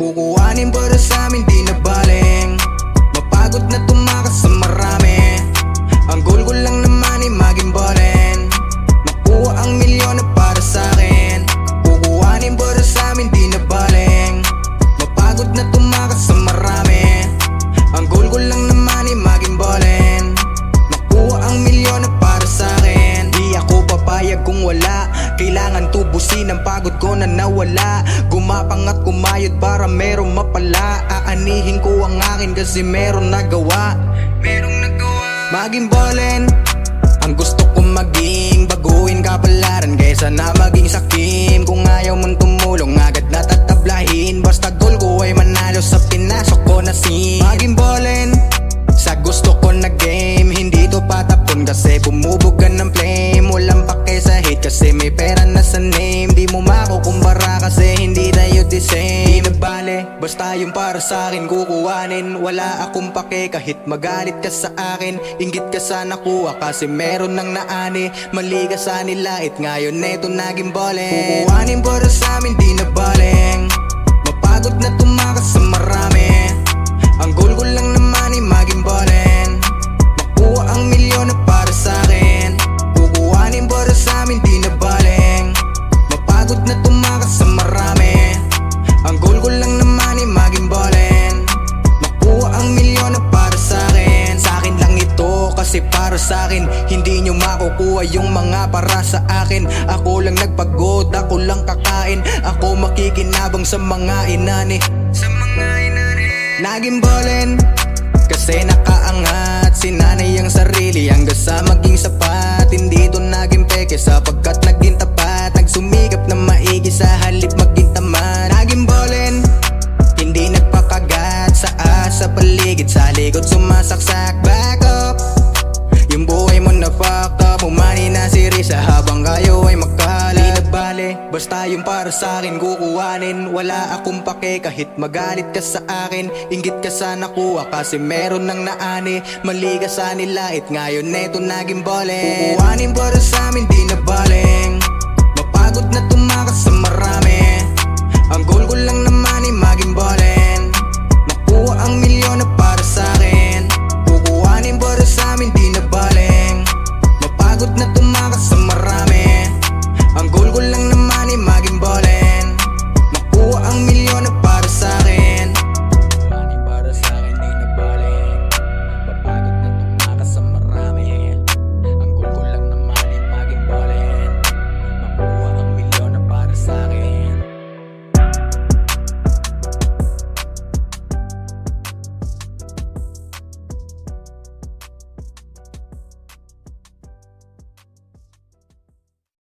Kukuhanin para sa amin di na baling mapagod na tumakas sa marami. Ang goal ko lang naman ay maging ballin, makuha ang milyon na para sa akin. Kukuhanin para sa amin di na baling mapagod na tumakas sa marami. Ang goal ko lang naman ay maging ballin, makuha ang milyon na para sa akin. Di ako papayag kung wala, kailangan tubusin ang pagod ko na nawala. Gumapang at kumayod para merong mapala. Aanihin ko ang akin kasi meron nagawa. Maging ballin, ang gusto kong maging. Baguhin kapalaran kaysa na maging sakim. Kung ayaw mong tumulong agad na tatablahin. Basta goal ko ay manalo sa pinasok ko na scene. Maging ballin, sa gusto ko na game. Hindi to patapon kasi bumubugan ng flame. Walang pake sa hate kasi may pera na sa name. Di mo makukumpara kasi hindi tayo the same. Di na bale, basta yung para sa akin kukuhanin. Wala akong pake kahit magalit ka sa akin. Inggit ka sa nakuha kasi meron nang naani. Mali ka sa nilait ngayon eto naging ballin. Kukuhanin para sa amin di na baling mapagod na tumakas sa marami. Ang goal ko lang naman ay maging ballin, makuha ang milyon na para sa akin. Kukuhanin para sa amin di na baling mapagod na tumakas sa marami. Ang goal ko lang naman ay maging ballin, makuha ang milyon na para sa akin. Sa akin lang ito kasi para sa akin. Hindi nyo makukuha yung mga para sa akin. Ako lang nagpagod, ako lang kakain. Ako makikinabang sa mga inani. Naging ballin kasi nakaangat. Sinanay ang sarili hanggang sa maging sapat. Hindi to naging peke sapagkat naging tapat. Nagsumikap na maigi sa halip maging tamad. Naging ballin, hindi nagpakagat sa asa paligid. Sa likod sumasaksak, back up. Yung buhay mo na fucked up. Umani na si Risa habang kayo ay magkalat. Di na bale, basta yung para sa akin kukuhanin. Wala akong pake kahit magalit ka sa akin. Inggit ka sa nakuha kasi meron nang naani. Mali ka sa nilait ngayon eto naging ballin. Kukuhanin para sa amin di na bale